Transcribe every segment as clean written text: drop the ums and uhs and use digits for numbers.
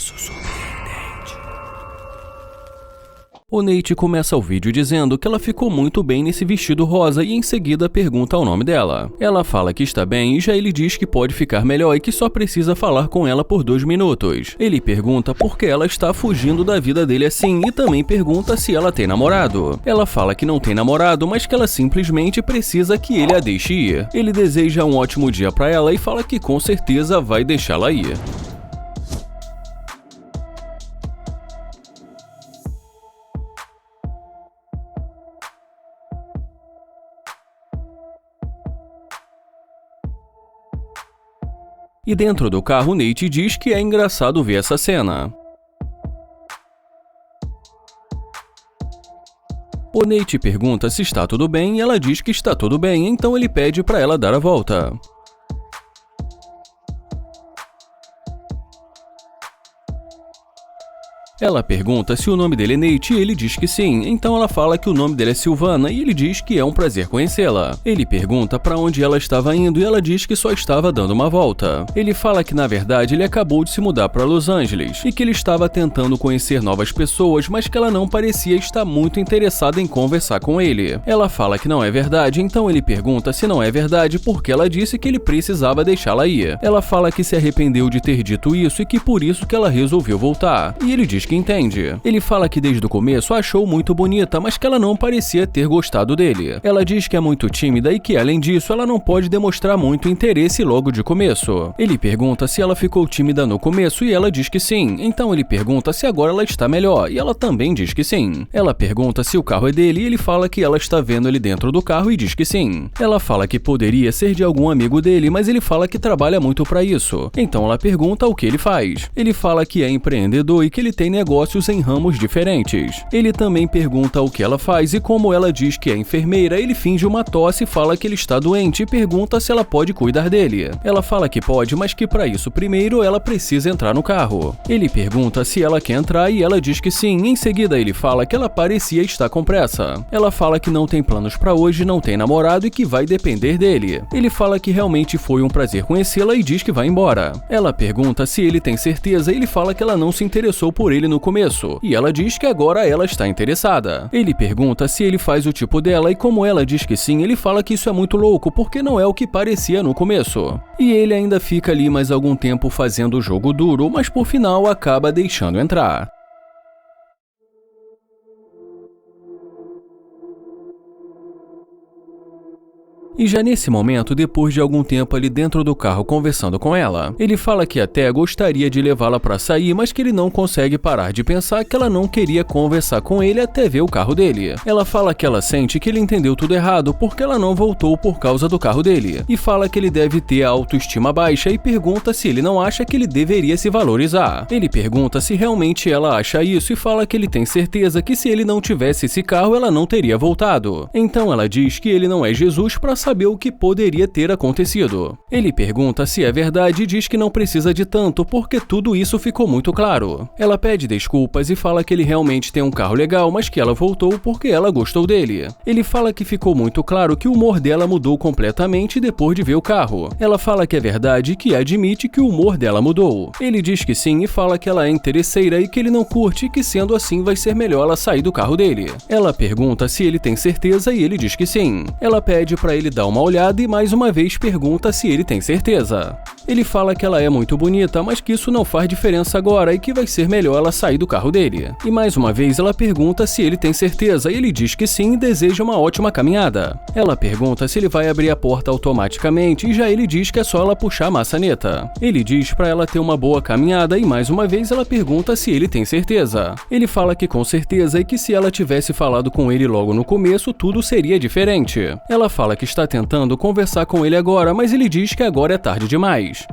Sucesso surpreendente. O Nate começa o vídeo dizendo que ela ficou muito bem nesse vestido rosa e em seguida pergunta o nome dela. Ela fala que está bem e já ele diz que pode ficar melhor e que só precisa falar com ela por 2 minutos. Ele pergunta por que ela está fugindo da vida dele assim e também pergunta se ela tem namorado. Ela fala que não tem namorado, mas que ela simplesmente precisa que ele a deixe ir. Ele deseja um ótimo dia para ela e fala que com certeza vai deixá-la ir. E dentro do carro, Nate diz que é engraçado ver essa cena. O Nate pergunta se está tudo bem e ela diz que está tudo bem, então ele pede para ela dar a volta. Ela pergunta se o nome dele é Nate e ele diz que sim, então ela fala que o nome dele é Silvana e ele diz que é um prazer conhecê-la. Ele pergunta para onde ela estava indo e ela diz que só estava dando uma volta. Ele fala que na verdade ele acabou de se mudar para Los Angeles e que ele estava tentando conhecer novas pessoas, mas que ela não parecia estar muito interessada em conversar com ele. Ela fala que não é verdade, então ele pergunta se não é verdade porque ela disse que ele precisava deixá-la ir. Ela fala que se arrependeu de ter dito isso e que por isso que ela resolveu voltar. E ele diz que entende. Ele fala que desde o começo a achou muito bonita, mas que ela não parecia ter gostado dele. Ela diz que é muito tímida e que, além disso, ela não pode demonstrar muito interesse logo de começo. Ele pergunta se ela ficou tímida no começo e ela diz que sim. Então ele pergunta se agora ela está melhor e ela também diz que sim. Ela pergunta se o carro é dele e ele fala que ela está vendo ele dentro do carro e diz que sim. Ela fala que poderia ser de algum amigo dele, mas ele fala que trabalha muito para isso. Então ela pergunta o que ele faz. Ele fala que é empreendedor e que ele tem negócios em ramos diferentes. Ele também pergunta o que ela faz e como ela diz que é enfermeira, ele finge uma tosse e fala que ele está doente e pergunta se ela pode cuidar dele. Ela fala que pode, mas que para isso primeiro ela precisa entrar no carro. Ele pergunta se ela quer entrar e ela diz que sim. Em seguida ele fala que ela parecia estar com pressa. Ela fala que não tem planos para hoje, não tem namorado e que vai depender dele. Ele fala que realmente foi um prazer conhecê-la e diz que vai embora. Ela pergunta se ele tem certeza e ele fala que ela não se interessou por ele no começo, e ela diz que agora ela está interessada. Ele pergunta se ele faz o tipo dela e como ela diz que sim, ele fala que isso é muito louco porque não é o que parecia no começo. E ele ainda fica ali mais algum tempo fazendo o jogo duro, mas por final acaba deixando entrar. E já nesse momento, depois de algum tempo ali dentro do carro conversando com ela, ele fala que até gostaria de levá-la para sair, mas que ele não consegue parar de pensar que ela não queria conversar com ele até ver o carro dele. Ela fala que ela sente que ele entendeu tudo errado porque ela não voltou por causa do carro dele, e fala que ele deve ter a autoestima baixa e pergunta se ele não acha que ele deveria se valorizar. Ele pergunta se realmente ela acha isso e fala que ele tem certeza que se ele não tivesse esse carro, ela não teria voltado. Então ela diz que ele não é Jesus para saber o que poderia ter acontecido. Ele pergunta se é verdade e diz que não precisa de tanto porque tudo isso ficou muito claro. Ela pede desculpas e fala que ele realmente tem um carro legal, mas que ela voltou porque ela gostou dele. Ele fala que ficou muito claro que o humor dela mudou completamente depois de ver o carro. Ela fala que é verdade e que admite que o humor dela mudou. Ele diz que sim e fala que ela é interesseira e que ele não curte e que sendo assim vai ser melhor ela sair do carro dele. Ela pergunta se ele tem certeza e ele diz que sim. Ela pede para ele dá uma olhada e mais uma vez pergunta se ele tem certeza. Ele fala que ela é muito bonita, mas que isso não faz diferença agora e que vai ser melhor ela sair do carro dele. E mais uma vez ela pergunta se ele tem certeza e ele diz que sim e deseja uma ótima caminhada. Ela pergunta se ele vai abrir a porta automaticamente e já ele diz que é só ela puxar a maçaneta. Ele diz para ela ter uma boa caminhada e mais uma vez ela pergunta se ele tem certeza. Ele fala que com certeza e que se ela tivesse falado com ele logo no começo, tudo seria diferente. Ela fala que está tentando conversar com ele agora, mas ele diz que agora é tarde demais.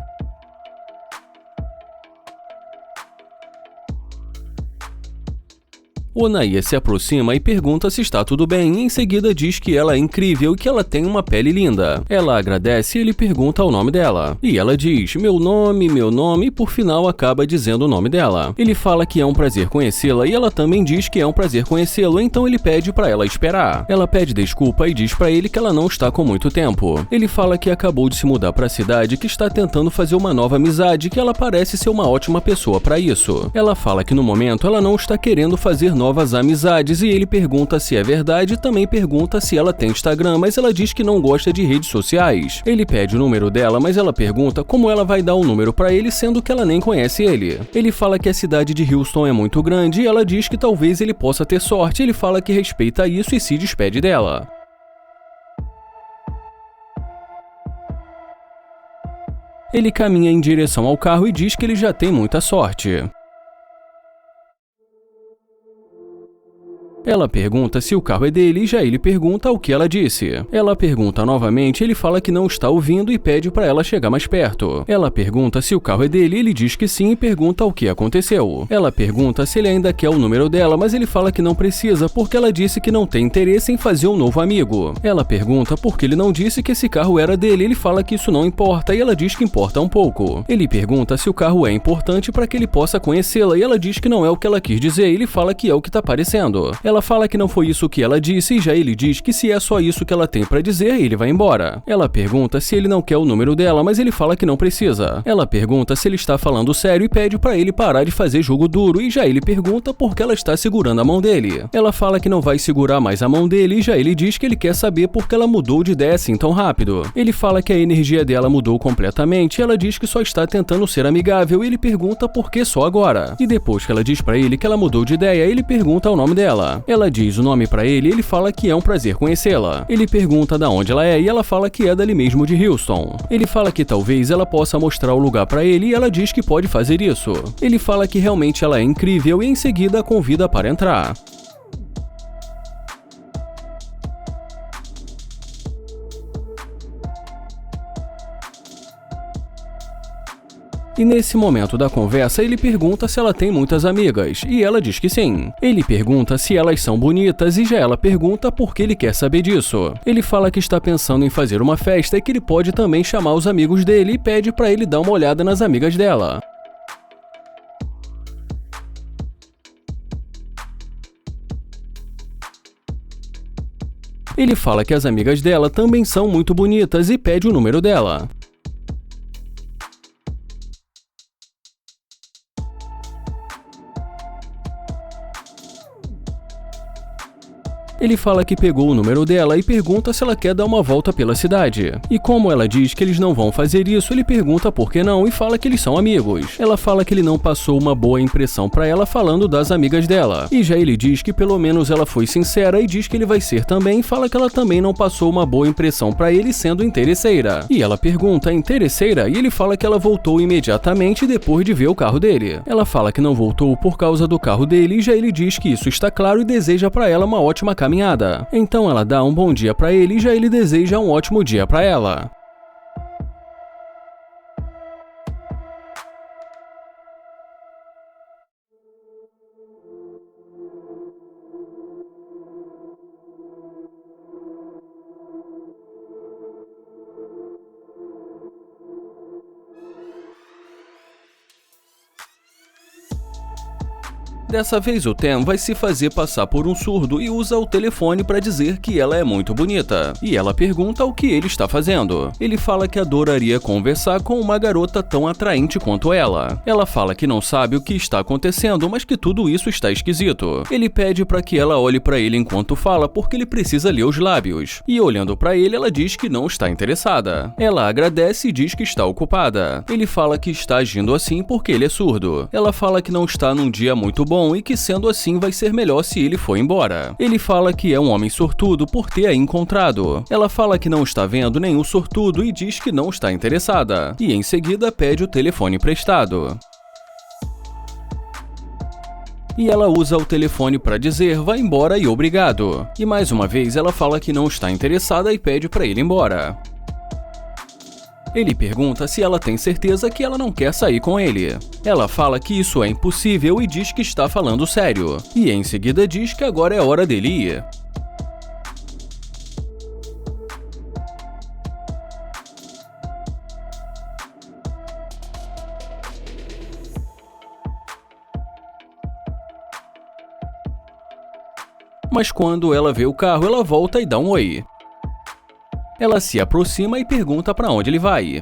Onaia se aproxima e pergunta se está tudo bem e em seguida diz que ela é incrível e que ela tem uma pele linda. Ela agradece e ele pergunta o nome dela. E ela diz, meu nome, e por final acaba dizendo o nome dela. Ele fala que é um prazer conhecê-la e ela também diz que é um prazer conhecê-lo, então ele pede para ela esperar. Ela pede desculpa e diz para ele que ela não está com muito tempo. Ele fala que acabou de se mudar para a cidade, que está tentando fazer uma nova amizade e que ela parece ser uma ótima pessoa para isso. Ela fala que no momento ela não está querendo fazer novas amizades e ele pergunta se é verdade e também pergunta se ela tem Instagram, mas ela diz que não gosta de redes sociais. Ele pede o número dela, mas ela pergunta como ela vai dar um número para ele, sendo que ela nem conhece ele. Ele fala que a cidade de Houston é muito grande e ela diz que talvez ele possa ter sorte. Ele fala que respeita isso e se despede dela. Ele caminha em direção ao carro e diz que ele já tem muita sorte. Ela pergunta se o carro é dele e já ele pergunta o que ela disse. Ela pergunta novamente, ele fala que não está ouvindo e pede para ela chegar mais perto. Ela pergunta se o carro é dele, ele diz que sim e pergunta o que aconteceu. Ela pergunta se ele ainda quer o número dela, mas ele fala que não precisa porque ela disse que não tem interesse em fazer um novo amigo. Ela pergunta por que ele não disse que esse carro era dele, ele fala que isso não importa e ela diz que importa um pouco. Ele pergunta se o carro é importante para que ele possa conhecê-la e ela diz que não é o que ela quis dizer, ele fala que é o que está parecendo. Ela fala que não foi isso que ela disse e já ele diz que se é só isso que ela tem pra dizer, ele vai embora. Ela pergunta se ele não quer o número dela, mas ele fala que não precisa. Ela pergunta se ele está falando sério e pede pra ele parar de fazer jogo duro e já ele pergunta por que ela está segurando a mão dele. Ela fala que não vai segurar mais a mão dele e já ele diz que ele quer saber por que ela mudou de ideia assim tão rápido. Ele fala que a energia dela mudou completamente e ela diz que só está tentando ser amigável e ele pergunta por que só agora. E depois que ela diz pra ele que ela mudou de ideia, ele pergunta o nome dela. Ela diz o nome pra ele e ele fala que é um prazer conhecê-la. Ele pergunta da onde ela é e ela fala que é dali mesmo de Houston. Ele fala que talvez ela possa mostrar o lugar pra ele e ela diz que pode fazer isso. Ele fala que realmente ela é incrível e em seguida a convida para entrar. E nesse momento da conversa, ele pergunta se ela tem muitas amigas, e ela diz que sim. Ele pergunta se elas são bonitas e já ela pergunta por que ele quer saber disso. Ele fala que está pensando em fazer uma festa e que ele pode também chamar os amigos dele e pede para ele dar uma olhada nas amigas dela. Ele fala que as amigas dela também são muito bonitas e pede o número dela. Ele fala que pegou o número dela e pergunta se ela quer dar uma volta pela cidade. E como ela diz que eles não vão fazer isso, ele pergunta por que não e fala que eles são amigos. Ela fala que ele não passou uma boa impressão pra ela falando das amigas dela. E já ele diz que pelo menos ela foi sincera e diz que ele vai ser também e fala que ela também não passou uma boa impressão pra ele sendo interesseira. E ela pergunta, interesseira? E ele fala que ela voltou imediatamente depois de ver o carro dele. Ela fala que não voltou por causa do carro dele e já ele diz que isso está claro e deseja pra ela uma ótima caminhada. Então ela dá um bom dia pra ele e já ele deseja um ótimo dia pra ela. Dessa vez o Tem vai se fazer passar por um surdo e usa o telefone para dizer que ela é muito bonita. E ela pergunta o que ele está fazendo. Ele fala que adoraria conversar com uma garota tão atraente quanto ela. Ela fala que não sabe o que está acontecendo, mas que tudo isso está esquisito. Ele pede para que ela olhe para ele enquanto fala porque ele precisa ler os lábios. E olhando para ele, ela diz que não está interessada. Ela agradece e diz que está ocupada. Ele fala que está agindo assim porque ele é surdo. Ela fala que não está num dia muito bom e que sendo assim vai ser melhor se ele for embora. Ele fala que é um homem sortudo por ter a encontrado. Ela fala que não está vendo nenhum sortudo e diz que não está interessada. E em seguida pede o telefone emprestado. E ela usa o telefone para dizer vai embora e obrigado. E mais uma vez ela fala que não está interessada e pede para ele ir embora. Ele pergunta se ela tem certeza que ela não quer sair com ele. Ela fala que isso é impossível e diz que está falando sério. E em seguida diz que agora é hora dele ir. Mas quando ela vê o carro, ela volta e dá um oi. Ela se aproxima e pergunta para onde ele vai.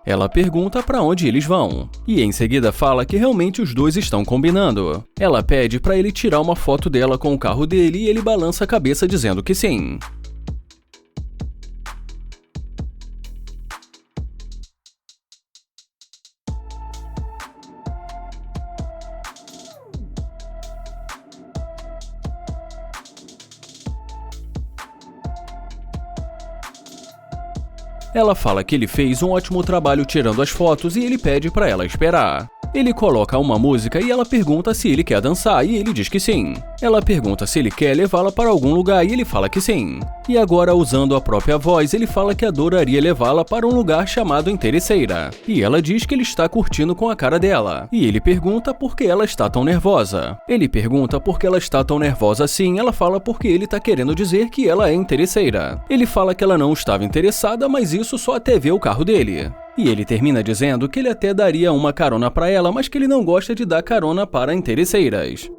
Ela pergunta para onde eles vão. E em seguida fala que realmente os dois estão combinando. Ela pede para ele tirar uma foto dela com o carro dele e ele balança a cabeça dizendo que sim. Ela fala que ele fez um ótimo trabalho tirando as fotos e ele pede para ela esperar. Ele coloca uma música e ela pergunta se ele quer dançar e ele diz que sim. Ela pergunta se ele quer levá-la para algum lugar e ele fala que sim. E agora, usando a própria voz, ele fala que adoraria levá-la para um lugar chamado Interesseira. E ela diz que ele está curtindo com a cara dela. E ele pergunta por que ela está tão nervosa. Ele pergunta por que ela está tão nervosa assim. Ela fala porque ele está querendo dizer que ela é interesseira. Ele fala que ela não estava interessada, mas isso só até ver o carro dele. E ele termina dizendo que ele até daria uma carona para ela, mas que ele não gosta de dar carona para interesseiras.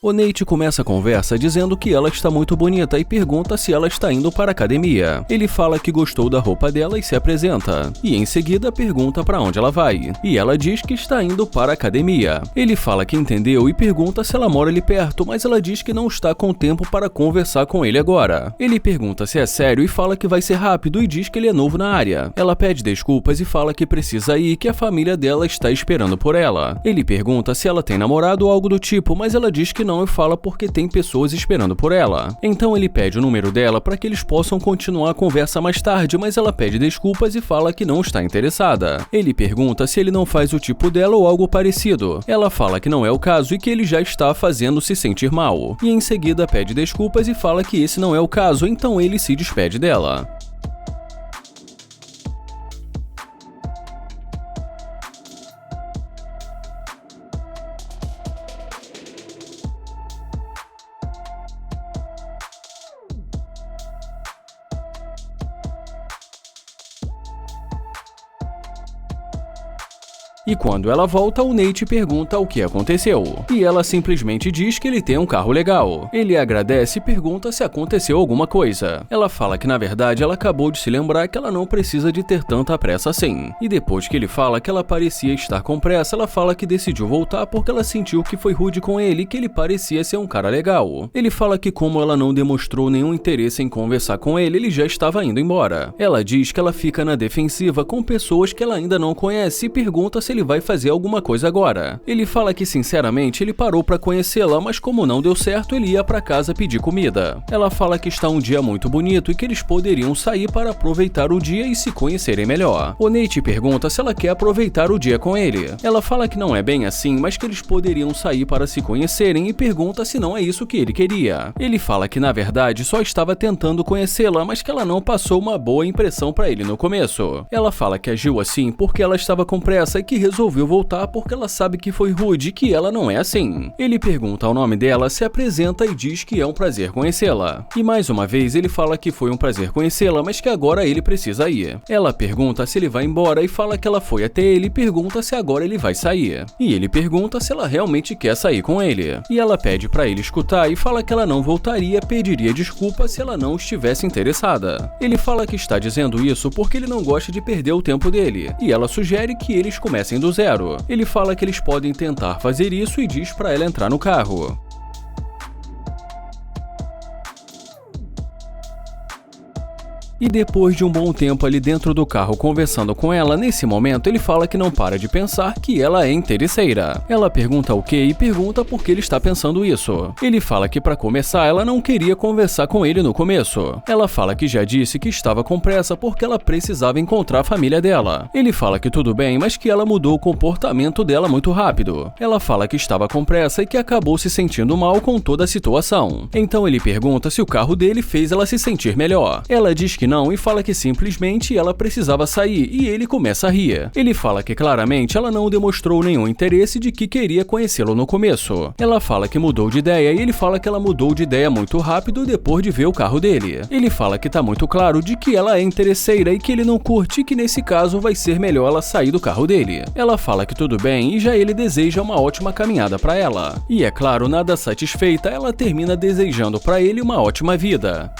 O Nate começa a conversa dizendo que ela está muito bonita e pergunta se ela está indo para a academia. Ele fala que gostou da roupa dela e se apresenta. E em seguida pergunta para onde ela vai. E ela diz que está indo para a academia. Ele fala que entendeu e pergunta se ela mora ali perto, mas ela diz que não está com tempo para conversar com ele agora. Ele pergunta se é sério e fala que vai ser rápido e diz que ele é novo na área. Ela pede desculpas e fala que precisa ir e que a família dela está esperando por ela. Ele pergunta se ela tem namorado ou algo do tipo, mas ela diz que não e fala porque tem pessoas esperando por ela. Então ele pede o número dela para que eles possam continuar a conversa mais tarde, mas ela pede desculpas e fala que não está interessada. Ele pergunta se ele não faz o tipo dela ou algo parecido. Ela fala que não é o caso e que ele já está fazendo se sentir mal. E em seguida pede desculpas e fala que esse não é o caso, então ele se despede dela. E quando ela volta, o Nate pergunta o que aconteceu. E ela simplesmente diz que ele tem um carro legal. Ele agradece e pergunta se aconteceu alguma coisa. Ela fala que na verdade ela acabou de se lembrar que ela não precisa de ter tanta pressa assim. E depois que ele fala que ela parecia estar com pressa, ela fala que decidiu voltar porque ela sentiu que foi rude com ele e que ele parecia ser um cara legal. Ele fala que como ela não demonstrou nenhum interesse em conversar com ele, ele já estava indo embora. Ela diz que ela fica na defensiva com pessoas que ela ainda não conhece e pergunta se ele vai fazer alguma coisa agora. Ele fala que sinceramente ele parou para conhecê-la, mas como não deu certo, ele ia para casa pedir comida. Ela fala que está um dia muito bonito e que eles poderiam sair para aproveitar o dia e se conhecerem melhor. O Nate pergunta se ela quer aproveitar o dia com ele. Ela fala que não é bem assim, mas que eles poderiam sair para se conhecerem e pergunta se não é isso que ele queria. Ele fala que na verdade só estava tentando conhecê-la, mas que ela não passou uma boa impressão para ele no começo. Ela fala que agiu assim porque ela estava com pressa e que resolveu voltar porque ela sabe que foi rude e que ela não é assim. Ele pergunta o nome dela, se apresenta e diz que é um prazer conhecê-la. E mais uma vez ele fala que foi um prazer conhecê-la, mas que agora ele precisa ir. Ela pergunta se ele vai embora e fala que ela foi até ele e pergunta se agora ele vai sair. E ele pergunta se ela realmente quer sair com ele. E ela pede pra ele escutar e fala que ela não voltaria, pediria desculpa se ela não estivesse interessada. Ele fala que está dizendo isso porque ele não gosta de perder o tempo dele. E ela sugere que eles comecem do zero. Ele fala que eles podem tentar fazer isso e diz pra ela entrar no carro. E depois de um bom tempo ali dentro do carro conversando com ela, nesse momento ele fala que não para de pensar que ela é interesseira. Ela pergunta o que e pergunta por que ele está pensando isso. Ele fala que para começar ela não queria conversar com ele no começo. Ela fala que já disse que estava com pressa porque ela precisava encontrar a família dela. Ele fala que tudo bem, mas que ela mudou o comportamento dela muito rápido. Ela fala que estava com pressa e que acabou se sentindo mal com toda a situação. Então ele pergunta se o carro dele fez ela se sentir melhor. Ela diz que não e fala que simplesmente ela precisava sair e ele começa a rir. Ele fala que claramente ela não demonstrou nenhum interesse de que queria conhecê-lo no começo. Ela fala que mudou de ideia e ele fala que ela mudou de ideia muito rápido depois de ver o carro dele. Ele fala que tá muito claro de que ela é interesseira e que ele não curte e que nesse caso vai ser melhor ela sair do carro dele. Ela fala que tudo bem e já ele deseja uma ótima caminhada para ela. E é claro, nada satisfeita, ela termina desejando para ele uma ótima vida.